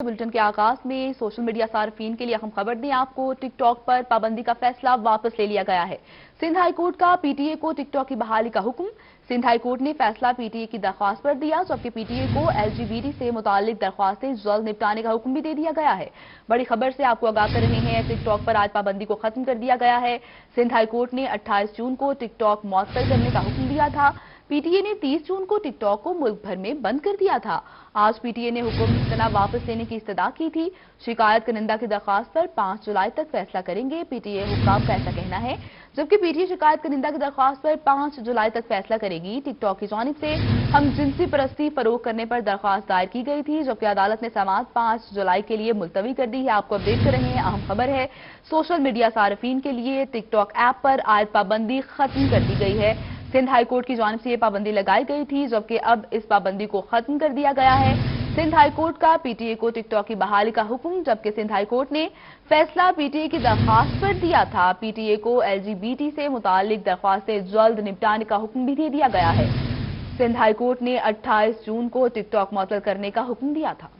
Bulletin के आगाज में सोशल मीडिया सार्फिन के लिए अहम खबर दें आपको। टिक टॉक पर पाबंदी का फैसला वापस ले लिया गया है। सिंध हाई कोर्ट का पीटीए को टिक टॉक की बहाली का हुक्म। सिंध हाई कोर्ट ने फैसला पीटीए की दरख्वास्त पर दिया, जबकि पीटीए को एलजीबीटी से मुतालिक दरख्वास्तें जल्द निपटाने का हुक्म भी दे दिया गया है। बड़ी खबर से आपको आगाह कर रहे हैं, टिक टॉक पर आज पाबंदी को खत्म कर दिया गया है। सिंध हाई कोर्ट ने 28 जून को टिक टॉक मुअत्तल करने का हुक्म दिया था। पीटीए ने 30 जून को टिकटॉक को मुल्क भर में बंद कर दिया था। आज पीटीए ने हुक्म मुस्तना वापस लेने की इस्तदा की थी। शिकायत कनिंदा की दरख्वास्त पर 5 जुलाई तक फैसला करेंगे, पीटीए हुक्काम का ऐसा कहना है। जबकि पीटीए शिकायत कनिंदा की दरख्वास्त पर 5 जुलाई तक फैसला करेगी। टिकटॉक की जानिब से हम जिनसी परस्ती फरोग करने पर दरख्वास्त दायर की गई थी, जबकि अदालत ने समाअत 5 जुलाई के लिए मुलतवी कर दी है। आपको अपडेट कर रहे हैं, अहम खबर है सोशल मीडिया सार्फिन के लिए। टिकटॉक ऐप पर आज पाबंदी खत्म कर दी गई है। सिंध हाई कोर्ट की जानिब से ये पाबंदी लगाई गई थी, जबकि अब इस पाबंदी को खत्म कर दिया गया है। सिंध हाई कोर्ट का पीटीए को टिकटॉक की बहाली का हुक्म, जबकि सिंध हाई कोर्ट ने फैसला पीटीए की दरख्वास्त पर दिया था। पीटीए को एलजीबीटी से मुतालिक दरख्वास्तें जल्द निपटाने का हुक्म भी दे दिया गया है। सिंध हाई कोर्ट ने 28 जून को टिकटॉक मुअत्तल करने का हुक्म दिया था।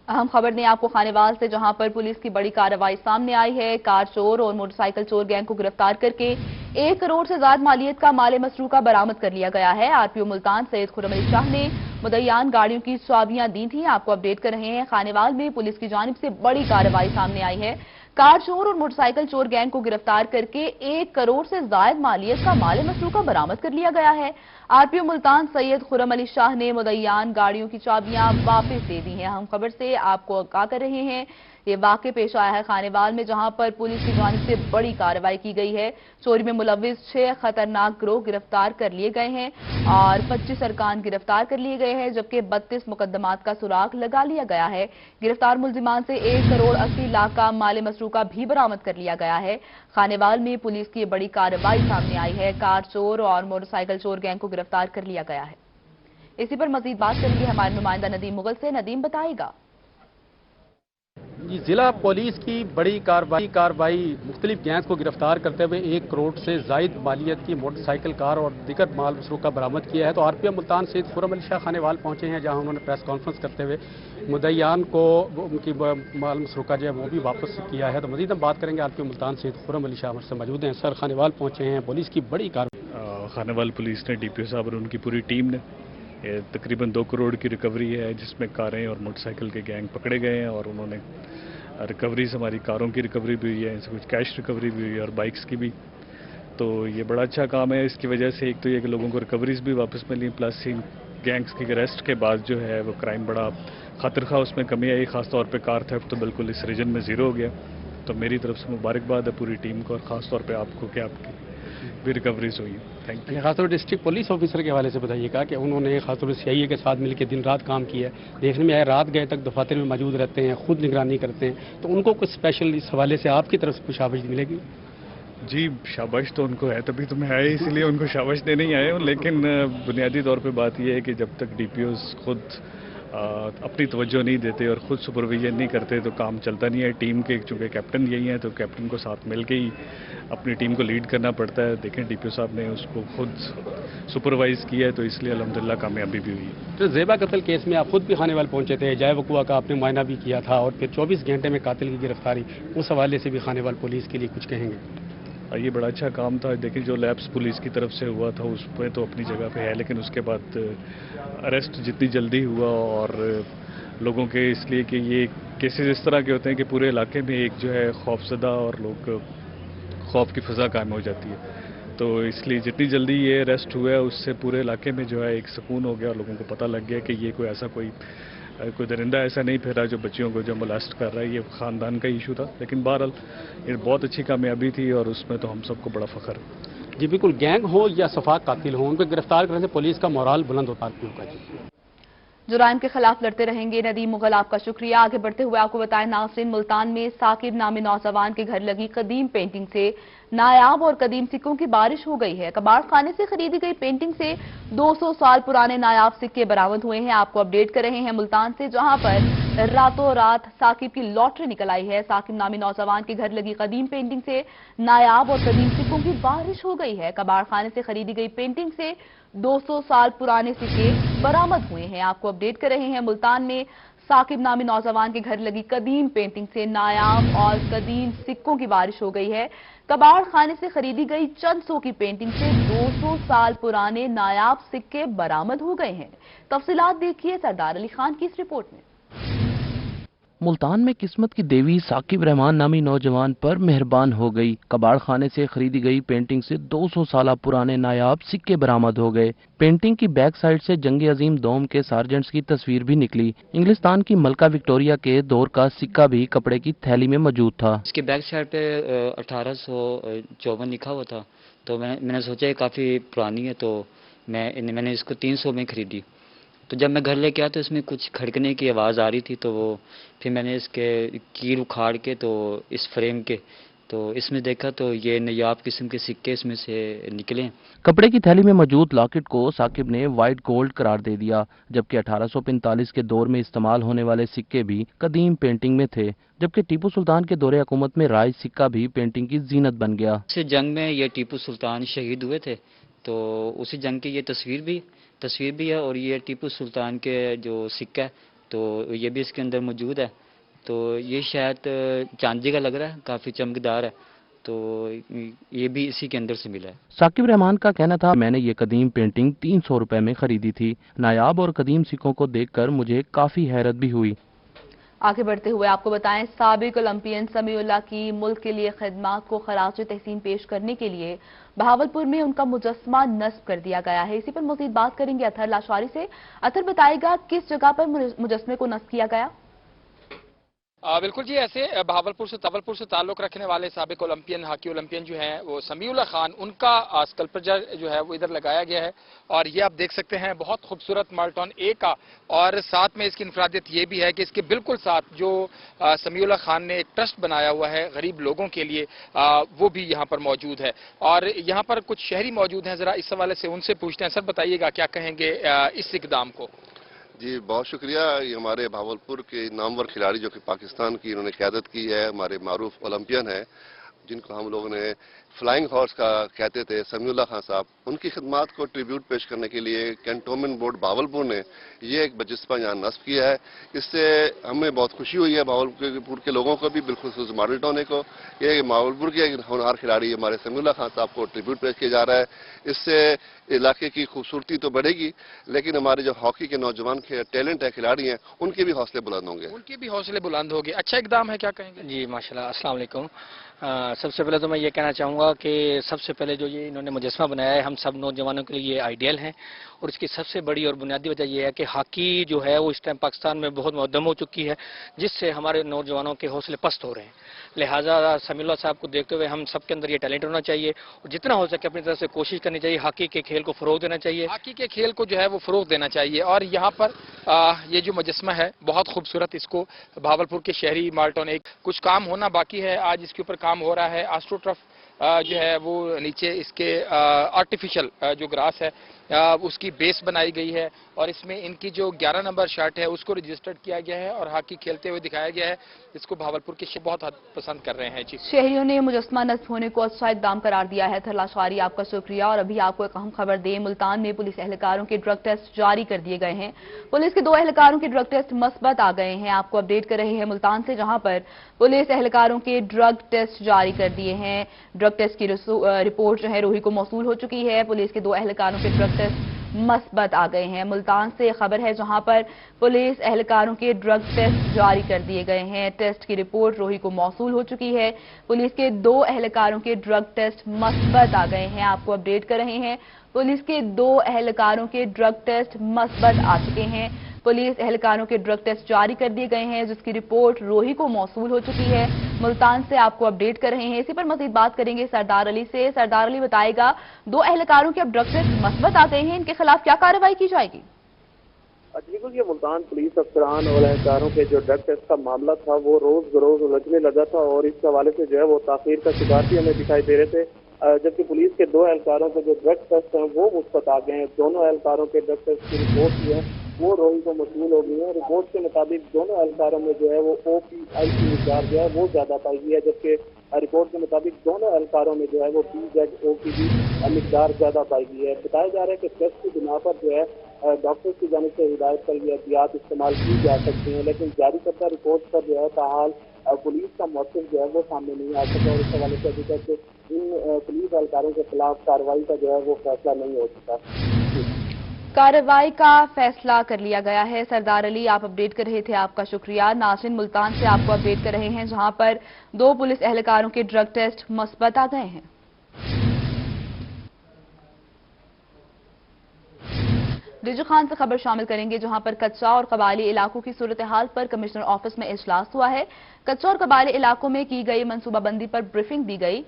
अहम खबर ने आपको खानेवाल से, जहां पर पुलिस की बड़ी कार्रवाई सामने आई है। कार चोर और मोटरसाइकिल चोर गैंग को गिरफ्तार करके 1 करोड़ से ज्यादा मालियत का माल मसरूका बरामद कर लिया गया है। आरपीओ मुल्तान सैयद खुर्रम अली शाह ने मुद्दईयान गाड़ियों की चाबियां दी थी। आपको अपडेट कर रहे हैं, खानेवाल में पुलिस की जानिब से बड़ी कार्रवाई सामने आई है। कार चोर और मोटरसाइकिल चोर गैंग को गिरफ्तार करके 1 करोड़ से ज्यादा मालियत का माल मसरूका बरामद कर लिया गया है। आरपीओ मुल्तान सैयद खुर्रम अली शाह ने मुद्दईयान गाड़ियों की चाबियां वापस दे दी हैं। हम खबर से आपको आगाह कर रहे हैं, ये वाक़या पेश आया है खानेवाल में, जहां पर पुलिस की जानिब से बड़ी कार्रवाई की गई है। चोरी में मुलविस 6 खतरनाक गिरोह गिरफ्तार कर लिए गए हैं और 25 अरकान गिरफ्तार कर लिए गए हैं, जबकि 32 मुकदमात का सुराग लगा लिया गया है। गिरफ्तार मुलजिमान से 1 करोड़ 80 लाख का माल मसरूका भी बरामद कर लिया गया है। खानेवाल में पुलिस की बड़ी कार्रवाई सामने आई है। कार चोर और मोटरसाइकिल चोर गैंग को गिरफ्तार कर लिया गया है। इसी पर मजीद बात करेंगे हमारे नुमाइंदा नदीम मुगल से। नदीम बताएगा। जिला पुलिस की बड़ी कार्रवाई मुख्तलिफ गैंग्स को गिरफ्तार करते हुए 1 करोड़ से जायद मालियत की मोटरसाइकिल, कार और दीगर माल मसरूका बरामद किया है। तो आरपीओ मुल्तान सैयद खुर्रम अली शाह खानेवाल पहुंचे हैं, जहां उन्होंने प्रेस कॉन्फ्रेंस करते हुए मुद्दईयान को उनकी माल मसरूका जो है वो भी वापस किया है। तो मजीद हम बात करेंगे। आरपीओ मुल्तान सैयद खुर्रम अली शाह हमसे मौजूद हैं। सर, खानेवाल पहुंचे हैं, पुलिस की बड़ी कार्रवाई। खानेवाल पुलिस ने डीपीओ साहब और उनकी पूरी टीम ने तकरीबन 2 करोड़ की रिकवरी है, जिसमें कारें और मोटरसाइकिल के गैंग पकड़े गए हैं और उन्होंने रिकवरीज, हमारी कारों की रिकवरी भी हुई है, इनसे कुछ कैश रिकवरी भी हुई है और बाइक्स की भी। तो ये बड़ा अच्छा काम है। इसकी वजह से एक तो ये कि लोगों को रिकवरीज भी वापस मिली, प्लस इन गैंग्स की अरेस्ट के बाद जो है वो क्राइम बड़ा खतर खा उसमें कमी आई। खासतौर पर कार थेफ्ट तो बिल्कुल इस रीजन में ज़ीरो हो गया। तो मेरी तरफ से मुबारकबाद है पूरी टीम को और ख़ासतौर पर आपको कि आपकी भी रिकवरीज हुई है। Thank you. खासतौर डिस्ट्रिक्ट पुलिस ऑफिसर के हवाले से बताइएगा कि उन्होंने खासतौर से सीआईए के साथ मिलकर दिन रात काम किया है। देखने में आया रात गए तक दफातर में मौजूद रहते हैं, खुद निगरानी करते हैं। तो उनको कुछ स्पेशल इस हवाले से आपकी तरफ से कुछ शाबाश मिलेगी? जी, शाबाश तो उनको है, तभी तो मैं आए, इसलिए उनको शाबाश देने ही आए हूँ। लेकिन बुनियादी तौर पे बात यह है कि जब तक डीपीओस खुद अपनी तवज्जो नहीं देते और ख़ुद सुपरविजन नहीं करते तो काम चलता नहीं है। टीम के चूँकि कैप्टन यही हैं, तो कैप्टन को साथ मिल के ही अपनी टीम को लीड करना पड़ता है। देखें, डीपीओ साहब ने उसको खुद सुपरवाइज़ किया है, तो इसलिए अल्हम्दुलिल्लाह कामयाबी भी हुई है। तो ज़ेबा कत्ल केस में आप खुद भी खानेवाल पहुंचे थे, जाए वकुआ का आपने मुआयना भी किया था और फिर 24 घंटे में कातिल की गिरफ्तारी, उस हवाले से भी खानेवाल पुलिस के लिए कुछ कहेंगे? ये बड़ा अच्छा काम था। देखिए, जो लैब्स पुलिस की तरफ से हुआ था उसमें तो अपनी जगह पे है, लेकिन उसके बाद अरेस्ट जितनी जल्दी हुआ और लोगों के, इसलिए कि ये केसेस इस तरह के होते हैं कि पूरे इलाके में एक जो है खौफजदा और लोग खौफ की फ़ज़ा कायम हो जाती है। तो इसलिए जितनी जल्दी ये अरेस्ट हुआ है उससे पूरे इलाके में जो है एक सुकून हो गया और लोगों को पता लग गया कि ये कोई ऐसा कोई दरिंदा ऐसा नहीं फिरा जो बच्चियों को जो मोलेस्ट कर रहा है। ये ख़ानदान का इशू था, लेकिन बहरहाल ये बहुत अच्छी कामयाबी थी और उसमें तो हम सबको बड़ा फ़ख्र है। जी बिल्कुल, गैंग हो या सफाक कातिल हो, उनको गिरफ्तार करने से पुलिस का मोराल बुलंद होता है। जुराइम के खिलाफ लड़ते रहेंगे। नदीम मुगल, आपका शुक्रिया। आगे बढ़ते हुए आपको बताएं, नाज़रीन, मुल्तान में साकिब नामी नौजवान के घर लगी कदीम पेंटिंग से नायाब और कदीम सिक्कों की बारिश हो गई है। कबाड़ खाने से खरीदी गई पेंटिंग से 200 साल पुराने नायाब सिक्के बरामद हुए हैं। आपको अपडेट कर रहे हैं मुल्तान से, जहां पर रातों रात साकिब की लॉटरी निकल आई है। साकिब नामी नौजवान के घर लगी कदीम पेंटिंग से नायाब और कदीम सिक्कों की बारिश हो गई है। कबाड़ खाने से खरीदी गई पेंटिंग से 200 साल पुराने सिक्के बरामद हुए हैं। आपको अपडेट कर रहे हैं, मुल्तान में साकिब नामी नौजवान के घर लगी कदीम पेंटिंग से नायाब और कदीम सिक्कों की बारिश हो गई है। कबाड़ खाने से खरीदी गई चंद सौ की पेंटिंग से 200 साल पुराने नायाब सिक्के बरामद हो गए हैं। तफसीलात देखिए सरदार अली खान की इस रिपोर्ट में। मुल्तान में किस्मत की देवी साकिब रहमान नामी नौजवान पर मेहरबान हो गई। कबाड़ खाने से खरीदी गई पेंटिंग से 200 साल पुराने नायाब सिक्के बरामद हो गए। पेंटिंग की बैक साइड से जंग अजीम दोम के सार्जेंट्स की तस्वीर भी निकली। इंग्लिस्तान की मलका विक्टोरिया के दौर का सिक्का भी कपड़े की थैली में मौजूद था। इसके बैक साइड पे 1854 लिखा हुआ था, तो मैंने सोचा ये काफ़ी पुरानी है, तो मैंने इसको 300 में खरीदी। तो जब मैं घर लेके आया तो इसमें कुछ खड़कने की आवाज़ आ रही थी, तो फिर मैंने इसके कील उखाड़ के तो इस फ्रेम के तो इसमें देखा तो ये नायाब किस्म के सिक्के इसमें से निकले। कपड़े की थैली में मौजूद लॉकेट को साकिब ने वाइट गोल्ड करार दे दिया, जबकि 1845 के दौर में इस्तेमाल होने वाले सिक्के भी कदीम पेंटिंग में थे, जबकि टीपू सुल्तान के दौरे हुकूमत में राइज सिक्का भी पेंटिंग की जीनत बन गया। इस जंग में ये टीपू सुल्तान शहीद हुए थे, तो उसी जंग की ये तस्वीर भी है और ये टीपू सुल्तान के जो सिक्का है तो ये भी इसके अंदर मौजूद है। तो ये शायद चांदी का लग रहा है, काफ़ी चमकदार है, तो ये भी इसी के अंदर से मिला है। साकिब रहमान का कहना था, मैंने ये कदीम पेंटिंग 300 रुपए में खरीदी थी। नायाब और कदीम सिक्कों को देखकर मुझे काफी हैरत भी हुई। आगे बढ़ते हुए आपको बताएं, साबिक ओलंपियन समीउल्लाह की मुल्क के लिए खिदमात को खराज तहसीन पेश करने के लिए बहावलपुर में उनका मुजस्समा नस्ब कर दिया गया है। इसी पर मजीद बात करेंगे अथर लाशारी से। अथर बताएगा किस जगह पर मुजस्समे को नस्ब किया गया? बिल्कुल जी, ऐसे बहावलपुर से ताल्लुक रखने वाले साबिक ओलंपियन हॉकी ओलंपियन जो हैं वो समीउल्लाह खान, उनका स्कल्पचर जो है वो इधर लगाया गया है और ये आप देख सकते हैं बहुत खूबसूरत माल्टॉन ए का। और साथ में इसकी इंफरादियत ये भी है कि इसके बिल्कुल साथ जो समीउल्लाह खान ने एक ट्रस्ट बनाया हुआ है गरीब लोगों के लिए, वो भी यहाँ पर मौजूद है। और यहाँ पर कुछ शहरी मौजूद हैं, जरा इस हवाले से उनसे पूछते हैं। सर बताइएगा क्या कहेंगे इस इकदाम को? जी बहुत शुक्रिया। ये हमारे भावलपुर के नामवर खिलाड़ी जो कि पाकिस्तान की इन्होंने क़यादत की है, हमारे मारूफ ओलंपियन है जिनको हम लोगों ने फ्लाइंग हॉर्स का कहते थे, समीउल्लाह खान साहब, उनकी खिदमात को ट्रिब्यूट पेश करने के लिए कैंटोनमेंट बोर्ड भावलपुर ने ये एक मुजस्समा यहाँ नस्ब किया है। इससे हमें बहुत खुशी हुई है, भावलपुर के लोगों को भी, बिल्कुल मॉडल टाउन को, ये भावलपुर के होनहार खिलाड़ी हमारे समीउल्लाह खान साहब को ट्रिब्यूट पेश किया जा रहा है। इससे इलाके की खूबसूरती तो बढ़ेगी, लेकिन हमारे जो हॉकी के नौजवान टैलेंट है, खिलाड़ी हैं, उनके भी हौसले बुलंद होंगे। उनके भी हौसले बुलंद होंगे। अच्छा इकदाम है, क्या कहेंगे? जी माशाल्लाह, अस्सलाम वालेकुम। सबसे पहले तो मैं ये कहना चाहूँगा कि सबसे पहले जो ये इन्होंने मुजस्समा बनाया है, हम सब नौजवानों के लिए ये आइडियल है। और इसकी सबसे बड़ी और बुनियादी वजह यह है कि हॉकी जो है वो इस टाइम पाकिस्तान में बहुत मुद्दम हो चुकी है, जिससे हमारे नौजवानों के हौसले पस्त हो रहे हैं। लिहाजा समीउल्लाह साहब को देखते हुए हम सब के अंदर ये टैलेंट होना चाहिए और जितना हो सके अपनी तरफ से कोशिश करनी चाहिए, हॉकी के खेल को फ़रोग देना चाहिए। हॉकी के खेल को जो है वो फ़रोग देना चाहिए। और यहाँ पर ये जो मुजस्समा है बहुत खूबसूरत, इसको भावलपुर के शहरी माल्टॉन एक कुछ काम होना बाकी है, आज इसके ऊपर काम हो रहा है। एस्ट्रोटर्फ जो है वो नीचे इसके आर्टिफिशियल जो ग्रास है उसकी बेस बनाई गई है और इसमें इनकी जो 11 नंबर शर्ट है उसको रजिस्टर्ड किया गया है और हॉकी खेलते हुए दिखाया गया है। इसको भावलपुर के शहरी बहुत पसंद कर रहे हैं। जी, शहरियों ने मुजस्समा नस्ब होने को अच्छा इकदाम करार दिया है। अथर लाशारी आपका शुक्रिया। और अभी आपको एक अहम खबर दें, मुल्तान में पुलिस एहलकारों के ड्रग टेस्ट जारी कर दिए गए हैं। पुलिस के 2 एहलकारों के ड्रग टेस्ट मस्बत आ गए हैं। आपको अपडेट कर रहे हैं मुल्तान से, जहां पर पुलिस एहलकारों के ड्रग टेस्ट जारी कर दिए हैं। ड्रग टेस्ट की रिपोर्ट जो है रूही को मौसूल हो चुकी है। पुलिस के 2 एहलकारों के ड्रग टेस्ट मस्बत आ गए हैं। मुल्तान से खबर है जहां पर पुलिस एहलकारों के ड्रग टेस्ट जारी कर दिए गए हैं। टेस्ट की रिपोर्ट रोही को मौसूल हो चुकी है। पुलिस के 2 एहलकारों के ड्रग टेस्ट मस्बत आ गए हैं। आपको अपडेट कर रहे हैं, पुलिस के 2 एहलकारों के ड्रग टेस्ट मस्बत आ चुके हैं। पुलिस एहलकारों के ड्रग टेस्ट जारी कर दिए गए हैं, जिसकी रिपोर्ट रोही को मौसूल हो चुकी है। मुल्तान से आपको अपडेट कर रहे हैं। इसी पर मजीद बात करेंगे सरदार अली से। सरदार अली बताएगा, 2 एहलकारों के अब ड्रग टेस्ट मस्बत आ गए हैं, इनके खिलाफ क्या कार्रवाई की जाएगी? बिल्कुल, ये मुल्तान पुलिस अफसरान और एहलकारों के जो ड्रग टेस्ट का मामला था वो रोज बरोज उलझने लगा था और इस हवाले से जो है वो ताखीर का शिकार भी हमें दिखाई दे रहे थे। जबकि पुलिस के 2 एहलकारों के जो ड्रग टेस्ट हैं वो मुस्बत आ गए हैं। दोनों एहलकारों के ड्रग टेस्ट की रिपोर्ट जो है वो रोही को मौसूल हो गई है। रिपोर्ट के मुताबिक दोनों एहलकारों में जो है वो OPI की मिकदार जो है वो ज्यादा पाई गई है, जबकि रिपोर्ट के मुताबिक दोनों एहलकारों में जो है वो BZO की भी मिकदार ज्यादा पाई गई है। बताया जा रहा है कि टेस्ट की बिना पर जो है डॉक्टर्स की जानिब से हिदायत पर ये एहतियात इस्तेमाल की जा सकती हैं, लेकिन जारी करता रिपोर्ट पर जो है ताहाल पुलिस का मौक़िफ़ जो है वो सामने नहीं आ सका और इस हवाले से अभी तक इन पुलिस एहलकारों के खिलाफ कार्रवाई का जो है वो फैसला नहीं हो सका। कार्रवाई का फैसला कर लिया गया है। सरदार अली, आप अपडेट कर रहे थे, आपका शुक्रिया। नाज़रीन, मुल्तान से आपको अपडेट कर रहे हैं, जहां पर 2 पुलिस एहलकारों के ड्रग टेस्ट मुस्बत आ गए हैं। रिजू खान से खबर शामिल करेंगे, जहां पर कच्चा और कबायली इलाकों की सूरत हाल पर कमिश्नर ऑफिस में इजलास हुआ है। कच्चा और कबायली इलाकों में की गई मनसूबाबंदी पर ब्रीफिंग दी गई।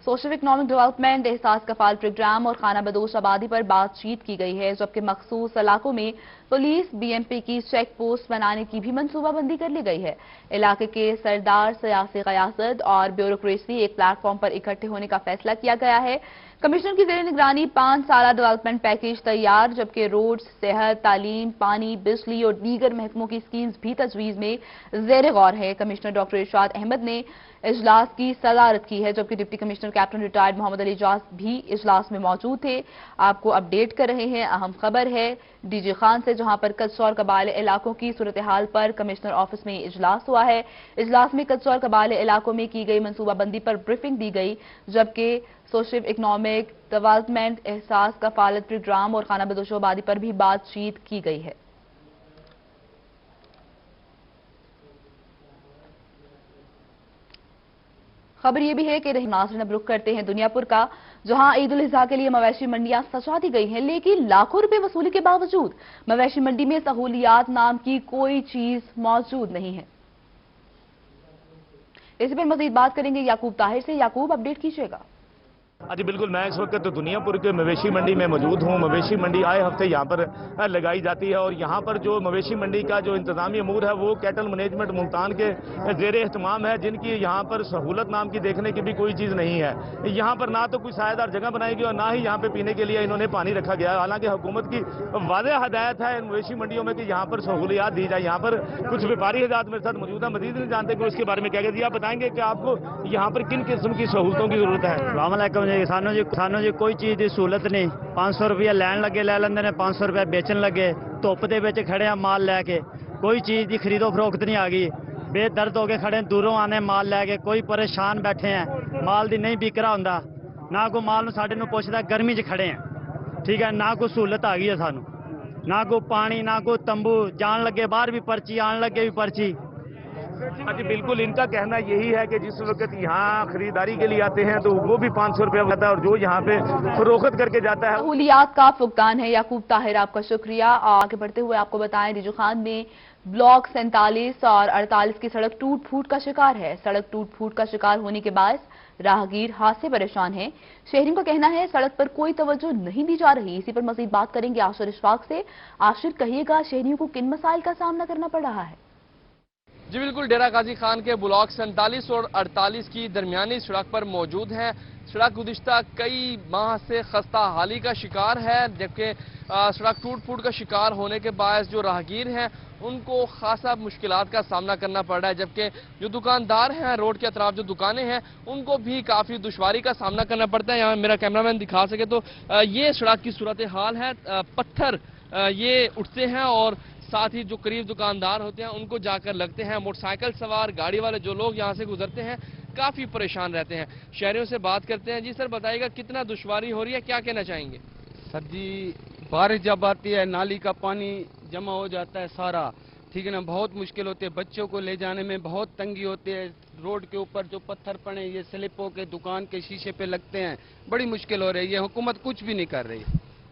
सोशल इकनॉमिक डेवलपमेंट, एहसास कफाल प्रोग्राम और खाना बदोश आबादी पर बातचीत की गई है, जबकि मखसूस इलाकों में पुलिस BMP की चेक पोस्ट बनाने की भी मनसूबाबंदी कर ली गई है। इलाके के सरदार, सियासी क़यादत और ब्यूरोक्रेसी एक प्लेटफॉर्म पर इकट्ठे होने का फैसला किया गया है। कमिश्नर की ज़ेर निगरानी 5 साला डेवलपमेंट पैकेज तैयार, जबकि रोड्स, सेहत, तालीम, पानी, बिजली और दीगर महकमों की स्कीम्स भी तजवीज़ में ज़ेर गौर है। कमिश्नर डॉक्टर इरशाद अहमद ने इजलास की सदारत की है, जबकि deputy commissioner captain retired Mohammad Ali जाज भी इजलास में मौजूद थे। आपको अपडेट कर रहे हैं, अहम खबर है DG खान से, जहां पर कच्चा और कबायली इलाकों की सूरत हाल पर कमिश्नर ऑफिस में इजलास हुआ है। इजलास में कच्चा और कबायली इलाकों में की गई मनसूबाबंदी पर ब्रीफिंग दी गई, जबकि सोशल इकनॉमिक डेवलपमेंट, एहसास कफालत प्रोग्राम और खाना बदोश आबादी पर भी बातचीत की गई है। खबर यह भी है कि नाज़रीन, अब रुख करते हैं दुनियापुर का, जहां ईद उल अज़हा के लिए मवेशी मंडियां सजा दी गई हैं, लेकिन लाखों रुपए वसूली के बावजूद मवेशी मंडी में सहूलियात नाम की कोई चीज मौजूद नहीं है। इसी पर मजीद बात करेंगे याकूब ताहिर से। याकूब, अपडेट कीजिएगा। जी बिल्कुल, मैं इस वक्त दुनियापुर के मवेशी मंडी में मौजूद हूँ। मवेशी मंडी आए हफ्ते यहाँ पर लगाई जाती है और यहाँ पर जो मवेशी मंडी का जो इंतजामी अमूर है वो कैटल मैनेजमेंट मुल्तान के ज़ेर एहतमाम है, जिनकी यहाँ पर सहूलत नाम की देखने की भी कोई चीज़ नहीं है। यहाँ पर ना तो कोई सायेदार जगह बनाई गई और ना ही यहाँ पे पीने के लिए इन्होंने पानी रखा गया है। हालांकि हुकूमत की वाज़ेह हदायत है इन मवेशी मंडियों में कि यहाँ पर सहूलियात दी जाए। यहाँ पर कुछ व्यापारी हज़रात मेरे साथ मौजूद है, मजीद नहीं जानते कि उसके बारे में क्या कहते हैं। आप बताएंगे कि आपको यहाँ पर किन किस्म की सहूलतों की जरूरत है? सानू जी कोई चीज़ की सहूलत नहीं। 500 रुपया लैन लगे, ले लेंगे ने 500 रुपया बेचन लगे। धुप दे विच खड़े आ माल लैके, कोई चीज़ की खरीदो फरोख्त नहीं आ गई। बेदर्द हो के खड़े, दूरों आने माल लैके, कोई परेशान बैठे हैं, माल दी नहीं बिक रहा होंदा, ना कोई माल साडे नूं पुछदा। गर्मी च खड़े हैं, ठीक है, ना कोई सहूलत आ गई है सानू, ना कोई पानी, ना कोई तंबू, जान लगे बाहर भी पर्ची, आन लगे भी पर्ची। जी बिल्कुल, इनका कहना यही है कि जिस वक्त यहाँ खरीदारी के लिए आते हैं तो वो भी 500 रुपया होता है और जो यहाँ पे फरोख्त करके जाता है सहूलियात का फुकदान है। याकूब ताहिर, आपका शुक्रिया। आगे बढ़ते हुए आपको बताएं, रिजू खान में ब्लॉक 47 और 48 की सड़क टूट फूट का शिकार है। सड़क टूट फूट का शिकार होने के बाद राहगीर हाथ से परेशान हैं। शहरियों का कहना है सड़क पर कोई तवज्जो नहीं दी जा रही। इसी पर मजीद बात करेंगे आशिर इशफाक से। आशिर, कहिएगा, शहरियों को किन मसाइल का सामना करना पड़ रहा है? जी बिल्कुल, डेरा गाजी खान के ब्लॉक 47 और 48 की दरमियानी सड़क पर मौजूद हैं। सड़क गुज़िश्ता कई माह से खस्ता हाली का शिकार है, जबकि सड़क टूट फूट का शिकार होने के बायस जो राहगीर हैं उनको खासा मुश्किलात का सामना करना पड़ रहा है, जबकि जो दुकानदार हैं रोड के अतराफ जो दुकानें हैं उनको भी काफ़ी दुश्वारी का सामना करना पड़ता है। यहाँ मेरा कैमरामैन दिखा सके तो ये सड़क की सूरत हाल है। पत्थर ये उठते हैं और साथ ही जो करीब दुकानदार होते हैं उनको जाकर लगते हैं। मोटरसाइकिल सवार, गाड़ी वाले जो लोग यहाँ से गुजरते हैं काफ़ी परेशान रहते हैं। शहरियों से बात करते हैं। जी सर, बताइएगा कितना दुश्वारी हो रही है, क्या कहना चाहेंगे? सर जी, बारिश जब आती है नाली का पानी जमा हो जाता है सारा, ठीक है ना, बहुत मुश्किल होती है। बच्चों को ले जाने में बहुत तंगी होती है। रोड के ऊपर जो पत्थर पड़े ये स्लिप होकर दुकान के शीशे पे लगते हैं, बड़ी मुश्किल हो रही है। हुकूमत कुछ भी नहीं कर रही,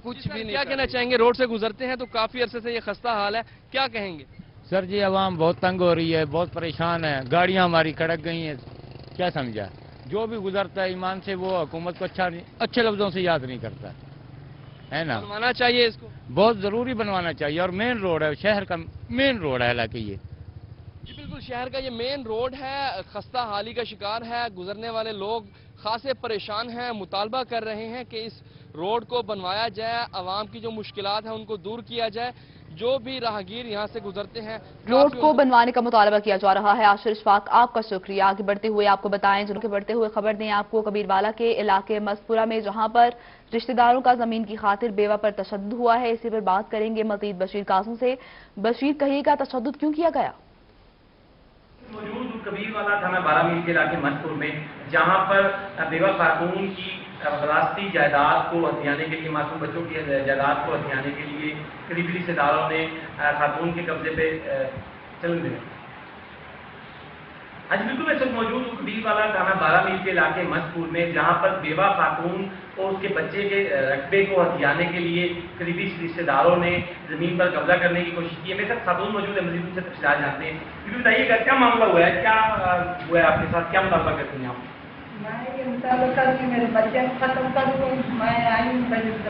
कुछ भी नहीं। क्या कहना चाहेंगे? रोड से गुजरते हैं तो काफी अरसे से ये खस्ता हाल है, क्या कहेंगे? सर जी, आवाम बहुत तंग हो रही है, बहुत परेशान है, गाड़ियां हमारी कड़क गई हैं। क्या समझा, जो भी गुजरता है ईमान से वो हुकूमत को अच्छे लफ्जों से याद नहीं करता है ना। बनवाना चाहिए इसको, बहुत जरूरी बनवाना चाहिए। और मेन रोड है, शहर का मेन रोड है हालांकि ये। जी बिल्कुल, शहर का ये मेन रोड है, खस्ता हाली का शिकार है। गुजरने वाले लोग खासे परेशान हैं, मुतालबा कर रहे हैं कि इस रोड को बनवाया जाए, आवाम की जो मुश्किलात हैं उनको दूर किया जाए। जो भी राहगीर यहाँ से गुजरते हैं रोड को बनवाने का मुतालबा किया जा रहा है। आशिर इशफाक, आपका शुक्रिया। आगे बढ़ते हुए आपको बताएं, जो बढ़ते हुए खबर दें आपको कबीरवाला के इलाके मस्तपुरा में, जहां पर रिश्तेदारों का जमीन की खातिर बेवा पर तशद्दुद हुआ है। इसी पर बात करेंगे मजीद बशीर कासिम से। बशीर, कहिएगा तशद्दुद क्यों किया गया? मौजूद कबीरवाला थाना 12 मील के इलाके मस्तपुर में, जहां पर बेवा खातून की विरासती जायदाद को हथियाने के लिए, मासूम बच्चों की जायदाद को हथियाने के लिए करीबी रिश्तेदारों ने खातून के कब्जे पे चलन दिया। आज बिल्कुल मैं सब मौजूद हूँ कबीरवाला थाना 12 मील के इलाके मस्तपुर में, जहां पर बेवा खातून और उसके बच्चे के रकबे को हथियाने के लिए करीबी रिश्तेदारों ने जमीन पर कब्जा करने की कोशिश की है। मेरे साथ खातून मौजूद है, मजीद उनसे तफसीलात जानते हैं। क्योंकि बताइएगा क्या मामला हुआ है, क्या हुआ है आपके साथ, क्या मुतालबा करती हैं आप? मैं ये मुतालबा करूँगी मेरे बच्चे को खत्म करूँ। मैं आई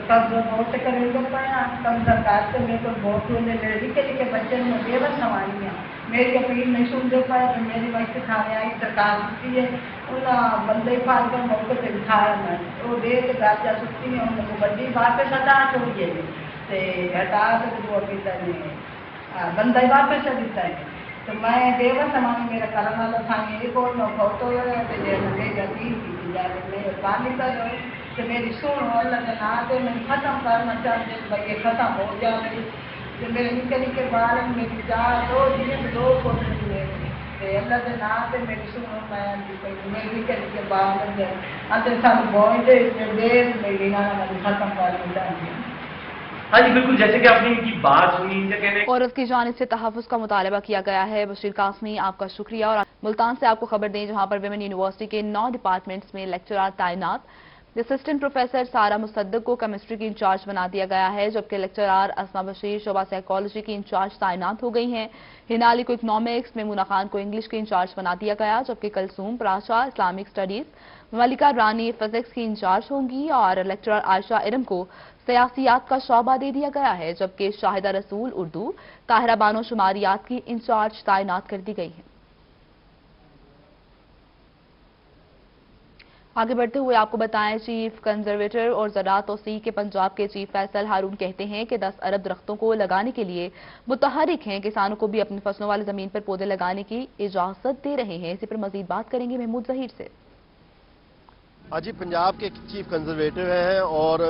कब्जा बहुत करेंगे पाया कम सरकार से मेरे को बहुत निकल के बच्चे में बेबस हमारी है। मेरी अपील नहीं सुन दे पाए तो मेरी वैसे थाने आई सरकार की है उन बंदे फाड़ कर मौके से दिखाया। मैं वो दे के घर जा सकती है, उनको बड़ी बात पे हटा छोड़िए हटा कर वो अभी तक बंदा वापस से देता है। तो मैं बेबस हमारी मेरा करम वाला था एक और फोटो मेरे पानी कर तो मेरी सुन अल्लाह के ना तो मैं खत्म करना चाहते भाई ये खत्म हो जाए। तो मेरे निकल के बाद मेरी चार दो दिन दो फोटो हुए अल्लाह के ना तो मेरी सुनो मैं मेरी निकल के बाद अंदर साल बहुत देर मेरी ना खत्म करना चाहती। हाँ जी बिल्कुल, जैसे कि आपने इनकी बात सुनी, इनसे कहने और उसकी जानिब से तहफ़्फ़ुज़ का मुतालबा किया गया है। बशीर कासमी, आपका शुक्रिया। और मुल्तान से आपको खबर दें, जहां पर विमेन यूनिवर्सिटी के 9 डिपार्टमेंट्स में लेक्चरर तैनात। असिस्टेंट प्रोफेसर सारा मुसद्दक को केमिस्ट्री की इंचार्ज बना दिया गया है, जबकि लेक्चरर असमा बशीर शोबा साइकोलॉजी की इंचार्ज तैनात हो गई हैं। हिनाली को इकनॉमिक्स, मेमूना खान को इंग्लिश की इंचार्ज बना दिया गया, जबकि कलसूम प्राचा इस्लामिक स्टडीज, मलिका रानी फिजिक्स की इंचार्ज होंगी और लेक्चरर आयशा इरम को सियासियात का शोबा दे दिया गया है, जबकि शाहिदा रसूल उर्दू, ताहिरा बानो शुमारियात की इंचार्ज तैनात कर दी गई हैं। आगे बढ़ते हुए आपको बताएं, चीफ कंजर्वेटर और ज़राअत तौसीह के पंजाब के चीफ फैसल हारून कहते हैं कि 10 अरब दरख्तों को लगाने के लिए मुतहरिक हैं। किसानों को भी अपनी फसलों वाली जमीन पर पौधे लगाने की इजाजत दे रहे हैं। इसी पर मजीद बात करेंगे महमूद जहीर से। आज ही पंजाब के चीफ कंजर्वेटर हैं और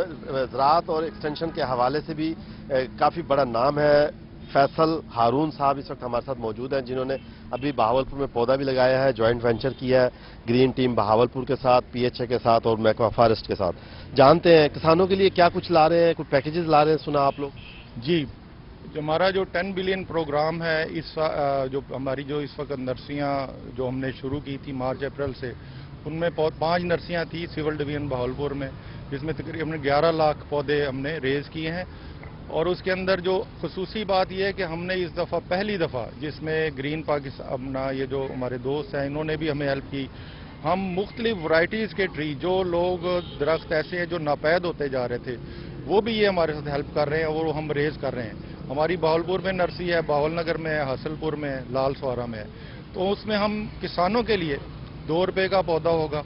ज़राअत और एक्सटेंशन के हवाले से भी काफ़ी बड़ा नाम है। फैसल हारून साहब इस वक्त हमारे साथ मौजूद हैं, जिन्होंने अभी बहावलपुर में पौधा भी लगाया है, जॉइंट वेंचर किया है ग्रीन टीम बहावलपुर के साथ, पीएचए के साथ और महकमा फॉरेस्ट के साथ। जानते हैं किसानों के लिए क्या कुछ ला रहे हैं, कुछ पैकेजेस ला रहे हैं, सुना आप लोग? जी, हमारा जो 10 बिलियन प्रोग्राम है, जो हमारी जो इस वक्त नर्सरियाँ जो हमने शुरू की थी मार्च अप्रैल से, उनमें 5 नर्सरियाँ थी सिविल डिवीजन बहावलपुर में, जिसमें तकरीबन 11 लाख पौधे हमने रेज किए हैं। और उसके अंदर जो खुसूसी बात यह है कि हमने इस दफ़ा पहली दफ़ा, जिसमें ग्रीन पाकिस्तान अपना ये जो हमारे दोस्त हैं इन्होंने भी हमें हेल्प की, हम मुख्तलिफ वैरायटीज़ के ट्री, जो लोग दरख्त ऐसे हैं जो नापैद होते जा रहे थे, वो भी ये हमारे साथ हेल्प कर रहे हैं और वो हम रेज कर रहे हैं। हमारी बहावलपुर में नर्सरी है, बावल नगर में है, हासिलपुर में है, लाल सवारा में है। तो उसमें हम किसानों के लिए 2 रुपये का पौधा होगा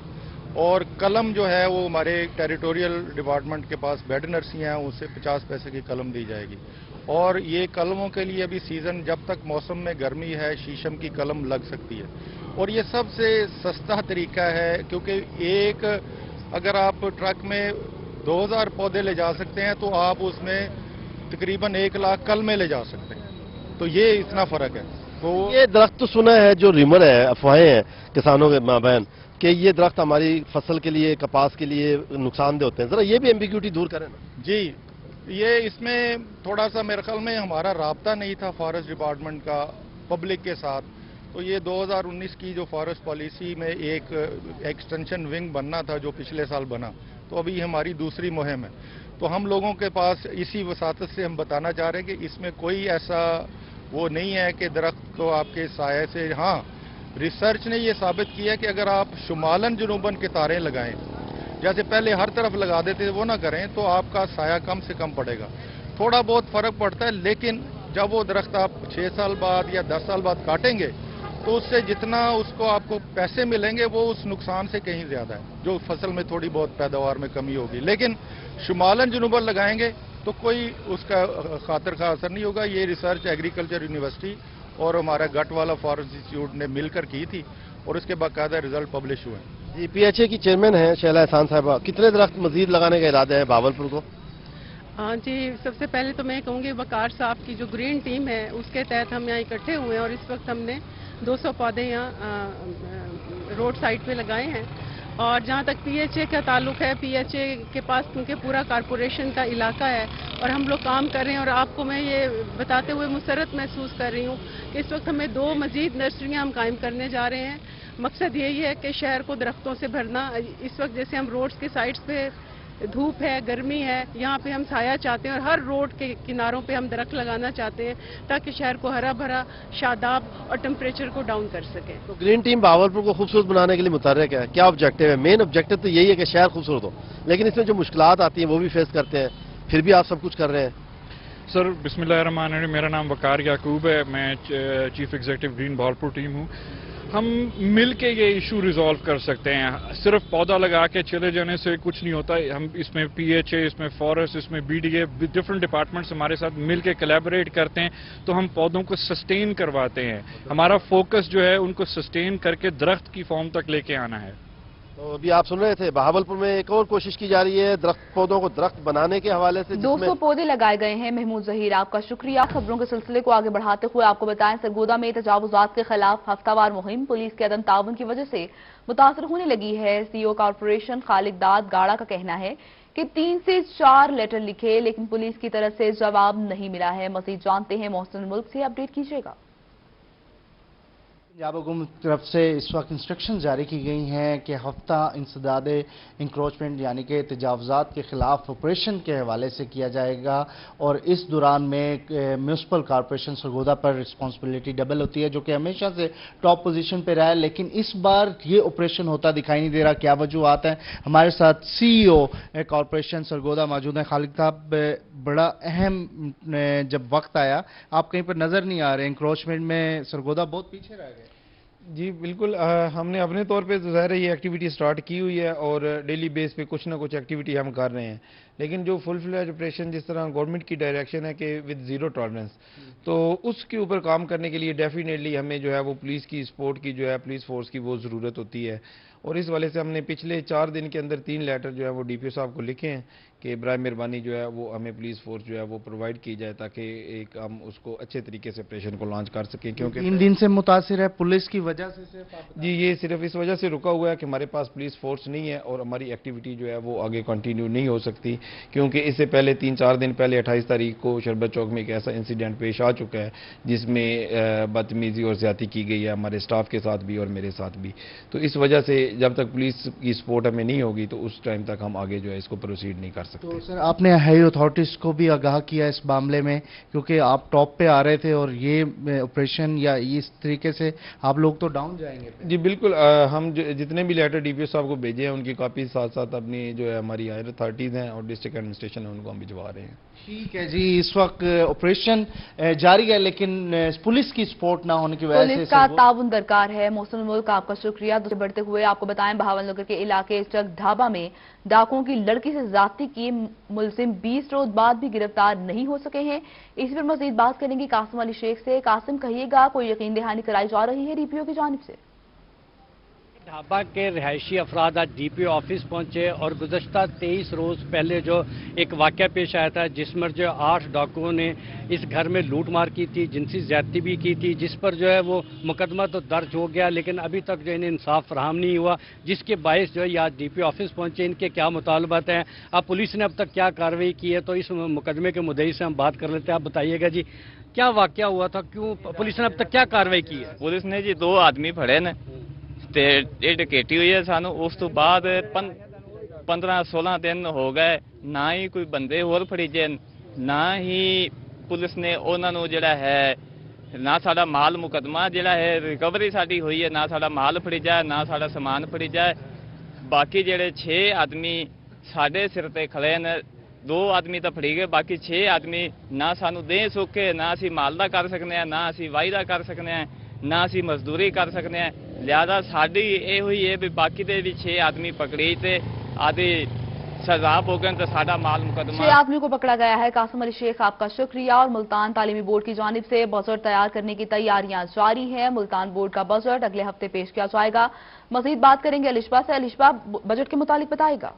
और कलम जो है वो हमारे टेरिटोरियल डिपार्टमेंट के पास बेड नर्सरियाँ हैं, उससे 50 पैसे की कलम दी जाएगी। और ये कलमों के लिए अभी सीज़न, जब तक मौसम में गर्मी है, शीशम की कलम लग सकती है। और ये सबसे सस्ता तरीका है, क्योंकि एक अगर आप ट्रक में 2000 पौधे ले जा सकते हैं तो आप उसमें तकरीबन 1 लाख कलमें ले जा सकते हैं। तो ये इतना फ़र्क है। तो ये दरख्त तो सुना है, जो रिमर है, अफवाहें हैं किसानों के माबैन कि ये दरख्त हमारी फसल के लिए, कपास के लिए नुकसानदेह होते हैं, जरा ये भी एम्बिग्यूटी दूर करें ना। जी, ये इसमें थोड़ा सा मेरे ख्याल में हमारा राब्ता नहीं था फॉरेस्ट डिपार्टमेंट का पब्लिक के साथ। तो ये 2019 की जो फॉरेस्ट पॉलिसी में एक एक्सटेंशन विंग बनना था, जो पिछले साल बना, तो अभी हमारी दूसरी मुहिम है। तो हम लोगों के पास इसी वसातत से हम बताना चाह रहे हैं कि इसमें कोई ऐसा वो नहीं है कि दरख्त तो आपके साये से, हाँ रिसर्च ने ये साबित किया कि अगर आप शुमालन जुनूबन के तारें लगाएं, जैसे पहले हर तरफ लगा देते थे, वो ना करें तो आपका साया कम से कम पड़ेगा। थोड़ा बहुत फर्क पड़ता है, लेकिन जब वो दरख्त आप 6 साल बाद या 10 साल बाद काटेंगे तो उससे जितना उसको आपको पैसे मिलेंगे वो उस नुकसान से कहीं ज़्यादा है, जो फसल में थोड़ी बहुत पैदावार में कमी होगी। लेकिन शुमालन जुनूबन लगाएंगे तो कोई उसका खातिर का असर नहीं होगा। ये रिसर्च एग्रीकल्चर यूनिवर्सिटी और हमारा गटवाला फॉरेस्ट इंस्टीट्यूट ने मिलकर की थी और उसके बाकायदा रिजल्ट पब्लिश हुए। जी, PHA की चेयरमैन हैं शैला एहसान साहिबा, कितने दरख्त मजीद लगाने का इरादा है भावलपुर को? हाँ जी, सबसे पहले तो मैं कहूँगी वकार साहब की जो ग्रीन टीम है उसके तहत हम यहाँ इकट्ठे हुए हैं और इस वक्त हमने 200 पौधे यहाँ रोड साइड पे लगाए हैं। और जहाँ तक PHA का ताल्लुक है, PHA के पास क्योंकि पूरा कारपोरेशन का इलाका है और हम लोग काम कर रहे हैं और आपको मैं ये बताते हुए मुसरत महसूस कर रही हूँ कि इस वक्त हमें 2 मजीद नर्सरियाँ हम कायम करने जा रहे हैं। मकसद यही है कि शहर को दरख्तों से भरना। इस वक्त जैसे हम रोड्स के साइड्स पे धूप है, गर्मी है, यहाँ पे हम छाया चाहते हैं और हर रोड के किनारों पे हम दरख्त लगाना चाहते हैं ताकि शहर को हरा भरा, शादाब और टेम्परेचर को डाउन कर सके। तो ग्रीन टीम भावलपुर को खूबसूरत बनाने के लिए मुतहर्रिक है, क्या ऑब्जेक्टिव है? मेन ऑब्जेक्टिव तो यही है कि शहर खूबसूरत हो, लेकिन इसमें जो मुश्किलात आती हैं वो भी फेस करते हैं, फिर भी आप सब कुछ कर रहे हैं। सर बिस्मिल्लाहिर्रहमानिर्रहीम, मेरा नाम वकार याकूब है, मैं chief executive green Bahawalpur team हूँ। हम मिल के ये इशू रिजॉल्व कर सकते हैं, सिर्फ पौधा लगा के चले जाने से कुछ नहीं होता। हम इसमें PHA, इसमें फॉरेस्ट, इसमें BDA, डिफरेंट डिपार्टमेंट्स हमारे साथ मिल के कोलैबोरेट करते हैं तो हम पौधों को सस्टेन करवाते हैं। हमारा फोकस जो है उनको सस्टेन करके दरख्त की फॉर्म तक लेके आना है। तो अभी आप सुन रहे थे बहावलपुर में एक और कोशिश की जा रही है पौधों को दरख्त बनाने के हवाले से। 200 पौधे लगाए गए हैं। महमूद जहीर, आपका शुक्रिया। खबरों के सिलसिले को आगे बढ़ाते हुए आपको बताएं, सरगोदा में तजावुजात के खिलाफ हफ्तावार मुहिम पुलिस के अदम ताउन की वजह से मुतासर होने लगी है। CEO कॉर्पोरेशन खालिद दाद गाड़ा का कहना है कि 3 से 4 लेटर लिखे लेकिन पुलिस की तरफ से जवाब नहीं मिला है। मजीद जानते हैं मोहसिन मुल्क से, अपडेट कीजिएगा। पंजाब हुकूमत की तरफ से इस वक्त इंस्ट्रक्शन जारी की गई हैं कि हफ्ता इंसदाद इंक्रोचमेंट यानी कि तजावुजात के खिलाफ ऑपरेशन के हवाले से किया जाएगा और इस दौरान में म्यूनसिपल कॉर्पोरेशन सरगोदा पर रिस्पॉन्सिबिलिटी डबल होती है, जो कि हमेशा से टॉप पोजीशन पे रहा है, लेकिन इस बार ये ऑपरेशन होता दिखाई नहीं दे रहा। क्या वजूहत हैं? हमारे साथ CEO कॉर्पोरेशन सरगोदा मौजूद हैं। खालिद साहब, बड़ा अहम जब वक्त आया, आप कहीं पर नजर नहीं आ रहे, इंक्रोचमेंट में सरगोदा बहुत पीछे रह गए। जी बिल्कुल, हमने अपने तौर पे तो ज़ाहिर है ये एक्टिविटी स्टार्ट की हुई है और डेली बेस पे कुछ ना कुछ एक्टिविटी हम कर रहे हैं, लेकिन जो फुल फ्लैज ऑपरेशन जिस तरह गवर्नमेंट की डायरेक्शन है कि विद ज़ीरो टॉलरेंस, तो उसके ऊपर काम करने के लिए डेफिनेटली हमें जो है वो पुलिस की सपोर्ट की जो है पुलिस फोर्स की वो ज़रूरत होती है। और इस वाले से हमने पिछले 4 दिन के अंदर 3 लेटर जो है वो DPO साहब को लिखे हैं कि बराए मेहरबानी जो है वो हमें पुलिस फोर्स जो है वो प्रोवाइड की जाए ताकि एक हम उसको अच्छे तरीके से ऑपरेशन को लॉन्च कर सकें। क्योंकि 3 दिन से मुतासिर है पुलिस की वजह से सिर्फ जी, ये सिर्फ इस वजह से रुका हुआ है कि हमारे पास पुलिस फोर्स नहीं है और हमारी एक्टिविटी जो है वो आगे कंटिन्यू नहीं हो सकती, क्योंकि इससे पहले 3-4 दिन पहले 28 तारीख को शरबत चौक में एक ऐसा इंसिडेंट पेश आ चुका है जिसमें बदतमीजी और ज्यादती की गई है हमारे स्टाफ के साथ भी और मेरे साथ भी। तो इस वजह से जब तक पुलिस की सपोर्ट हमें नहीं होगी तो उस टाइम तक हम आगे जो है इसको प्रोसीड नहीं कर सकते। तो सर, आपने हाई अथॉरिटीज को भी आगाह किया इस मामले में, क्योंकि आप टॉप पे आ रहे थे और ये ऑपरेशन या इस तरीके से आप लोग तो डाउन जाएंगे। जी बिल्कुल, हम जितने भी लेटर DPO साहब को भेजे हैं उनकी कॉपी साथ साथ अपनी जो है हमारी हायर अथॉरिटीज हैं और डिस्ट्रिक्ट एडमिनिस्ट्रेशन है उनको हम भिजवा रहे हैं। ठीक है जी, इस वक्त ऑपरेशन जारी है लेकिन पुलिस की सपोर्ट ना होने की वजह से पुलिस का ताउन दरकार है। मोहसिन मुल्क, आपका शुक्रिया। दूसरे बढ़ते हुए आपको बताएं, बहावलनगर के इलाके चक ढाबा में डाकुओं की लड़की से ज्यादती किए मुलजिम 20 रोज बाद भी गिरफ्तार नहीं हो सके हैं। इस पर मजीद बात करेंगे कासिम अली शेख से। कासिम, कहिएगा, कोई यकीन दहानी कराई जा रही है DPO की जानिब से? ढाबा के रिहायशी अफराद आज DPO ऑफिस पहुंचे और गुज़श्ता 23 रोज़ पहले जो एक वाक़या पेश आया था जिसमें जो 8 डाकुओं ने इस घर में लूट मार की थी, जिनसी ज्यादती भी की थी, जिस पर जो है वो मुकदमा तो दर्ज हो गया लेकिन अभी तक जो इन्हें इंसाफ फराहम नहीं हुआ, जिसके बायस जो है आज DPO ऑफिस पहुंचे। इनके क्या मुतालबात हैं, अब पुलिस ने अब तक क्या कार्रवाई की है, तो इस मुकदमे के मुद्दई से हम बात कर लेते हैं। आप बताइएगा जी, क्या वाक़या हुआ था, क्यों पुलिस ने अब तक क्या कार्रवाई की है? पुलिस ने जी 2 आदमी फड़े ने ते ये डकैती हुई है सानू, उस तो बाद 15-16 दिन हो गए, ना ही कोई बंदे होर फड़ीजे, ना ही पुलिस ने उन्होंने जिहड़ा है ना साडा माल मुकदमा जिहड़ा है रिकवरी साडी हुई है, ना साडा माल फड़ी जाए ना साडा समान फड़ी जाए। बाकी जिहड़े 6 आदमी साडे सिर ते खड़े ने, 2 आदमी तो फड़ी गए, बाकी 6 आदमी ना सानू दे सुके, ना असी माल दा कर सकने, ना असी वाही दा कर सकने, ਨਾ ਅਸੀਂ ਮਜ਼ਦੂਰੀ ਕਰ ਸਕਦੇ ਹਾਂ। ਲਿਹਾਜ਼ਾ ਸਾਡੀ ਇਹ ਹੋਈ ਹੈ ਵੀ ਬਾਕੀ ਦੇ ਵੀ 6 ਆਦਮੀ ਪਕੜੇ ਤੇ ਆਦੇ सजा भोगन तो साडा माल मुकदमा 6 आदमियों को पकड़ा गया है। कासिम अली शेख आपका शुक्रिया। और मुल्तान तालीमी बोर्ड की जानिब से बजट तैयार करने की तैयारियां जारी हैं। मुल्तान बोर्ड का बजट अगले हफ्ते पेश किया जाएगा। मजीद बात करेंगे अलिशबा से। अलिशबा, बजट के मुतालिक बताएगा।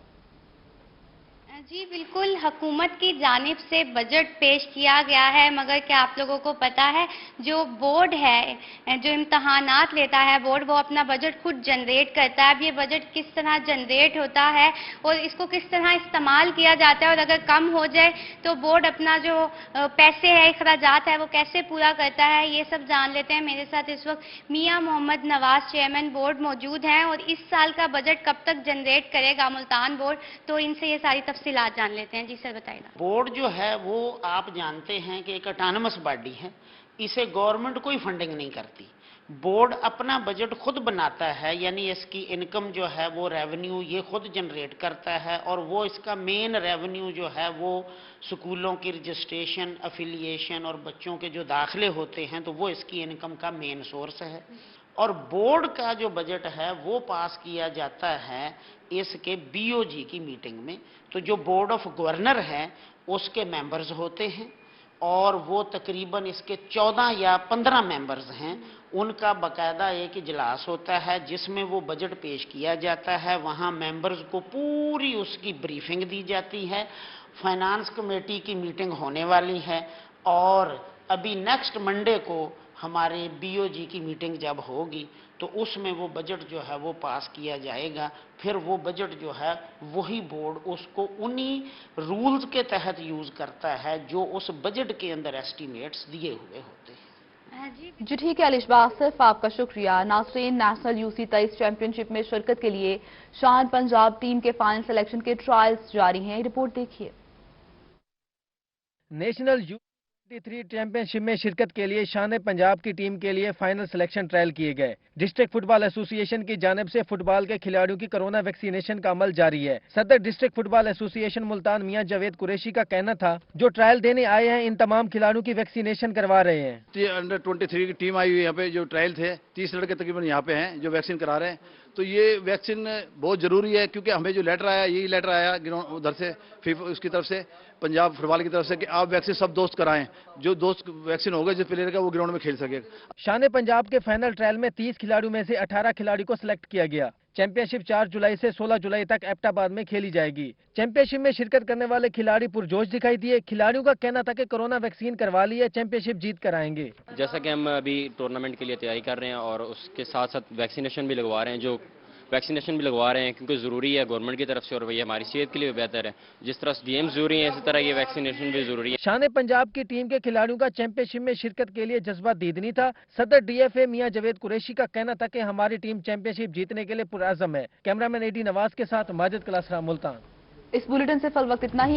जी बिल्कुल, हुकूमत की जानिब से बजट पेश किया गया है, मगर क्या आप लोगों को पता है जो बोर्ड है, जो इम्तहानात लेता है बोर्ड, वो अपना बजट खुद जनरेट करता है। अब ये बजट किस तरह जनरेट होता है और इसको किस तरह इस्तेमाल किया जाता है, और अगर कम हो जाए तो बोर्ड अपना जो पैसे है, अखराजात है, वो कैसे पूरा करता है, ये सब जान लेते हैं। मेरे साथ इस वक्त मियां मोहम्मद नवाज चेयरमैन बोर्ड मौजूद हैं, और इस साल का बजट कब तक जनरेट करेगा मुल्तान बोर्ड, तो इनसे ये सारी तफसीलात जान लेते हैं। जी सर बताइएगा। बोर्ड जो है वो आप जानते हैं कि एक ऑटोनमस बॉडी है, इसे गवर्नमेंट कोई फंडिंग नहीं करती। बोर्ड अपना बजट खुद बनाता है, यानी इसकी इनकम जो है वो रेवेन्यू ये खुद जनरेट करता है, और वो इसका मेन रेवेन्यू जो है वो स्कूलों की रजिस्ट्रेशन, अफिलिएशन और बच्चों के जो दाखिले होते हैं, तो वो इसकी इनकम का मेन सोर्स है। और बोर्ड का जो बजट है वो पास किया जाता है इसके बीओजी की मीटिंग में। तो जो बोर्ड ऑफ गवर्नर है उसके मेंबर्स होते हैं, और वो तकरीबन इसके 14 या 15 मेंबर्स हैं। उनका बाकायदा एक इजलास होता है जिसमें वो बजट पेश किया जाता है। वहाँ मेंबर्स को पूरी उसकी ब्रीफिंग दी जाती है। फाइनेंस कमेटी की मीटिंग होने वाली है, और अभी नेक्स्ट मंडे को हमारे बीओजी की मीटिंग जब होगी तो उसमें वो बजट जो है वो पास किया जाएगा। फिर वो बजट जो है वही बोर्ड उसको उन्हीं रूल्स के तहत यूज करता है जो उस बजट के अंदर एस्टीमेट्स दिए हुए होते हैं। जी ठीक है अलिशबा, सिर्फ आपका शुक्रिया। नाज़रीन, नेशनल यूसी 23 चैंपियनशिप में शिरकत के लिए शान पंजाब टीम के फाइनल सिलेक्शन के ट्रायल्स जारी हैं। रिपोर्ट देखिए। नेशनल यूसी 23 चैंपियनशिप में शिरकत के लिए शान पंजाब की टीम के लिए फाइनल सिलेक्शन ट्रायल किए गए। डिस्ट्रिक्ट फुटबॉल एसोसिएशन की जानिब से फुटबॉल के खिलाड़ियों की कोरोना वैक्सीनेशन का अमल जारी है। सदर डिस्ट्रिक्ट फुटबॉल एसोसिएशन मुल्तान मियां जावेद कुरैशी का कहना था, जो ट्रायल देने आए हैं इन तमाम खिलाड़ियों की वैक्सीनेशन करवा रहे हैं। अंडर 23 की टीम आई हुई यहाँ पे, जो ट्रायल थे 30 लड़के तकरीबन यहाँ पे हैं जो वैक्सीन करा रहे हैं। तो ये वैक्सीन बहुत जरूरी है, क्योंकि हमें जो लेटर आया, यही लेटर आया उधर से फीफा उसकी तरफ से, पंजाब फुटबॉल की तरफ से, कि आप वैक्सीन सब दोस्त कराएं, जो दोस्त वैक्सीन होगा जिस प्लेयर का वो ग्राउंड में खेल सकेगा। शान पंजाब के फाइनल ट्रायल में 30 खिलाड़ियों में से 18 खिलाड़ी को सिलेक्ट किया गया। चैंपियनशिप 4 जुलाई से 16 जुलाई तक एबटाबाद में खेली जाएगी। चैंपियनशिप में शिरकत करने वाले खिलाड़ी पुरजोश दिखाई दिए। खिलाड़ियों का कहना था कि कोरोना वैक्सीन करवा ली है, चैंपियनशिप जीत कर आएंगे। जैसा कि हम अभी टूर्नामेंट के लिए तैयारी कर रहे हैं और उसके साथ साथ वैक्सीनेशन भी लगवा रहे हैं, क्योंकि ज़रूरी है गवर्नमेंट की तरफ से, और वही हमारी सेहत के लिए बेहतर है। जिस तरह गेम ज़रूरी है इसी तरह ये वैक्सीनेशन भी ज़रूरी है। शान पंजाब की टीम के खिलाड़ियों का चैंपियनशिप में शिरकत के लिए जज्बा दीदनी था। सदर डीएफए मियां जावेद कुरैशी का कहना था कि हमारी टीम चैंपियनशिप जीतने के लिए पुरअज़म है। कैमरामैन एडी नवाज के साथ माजिद क्लासरा, मुल्तान। इस बुलेटिन से फल वक्त इतना ही।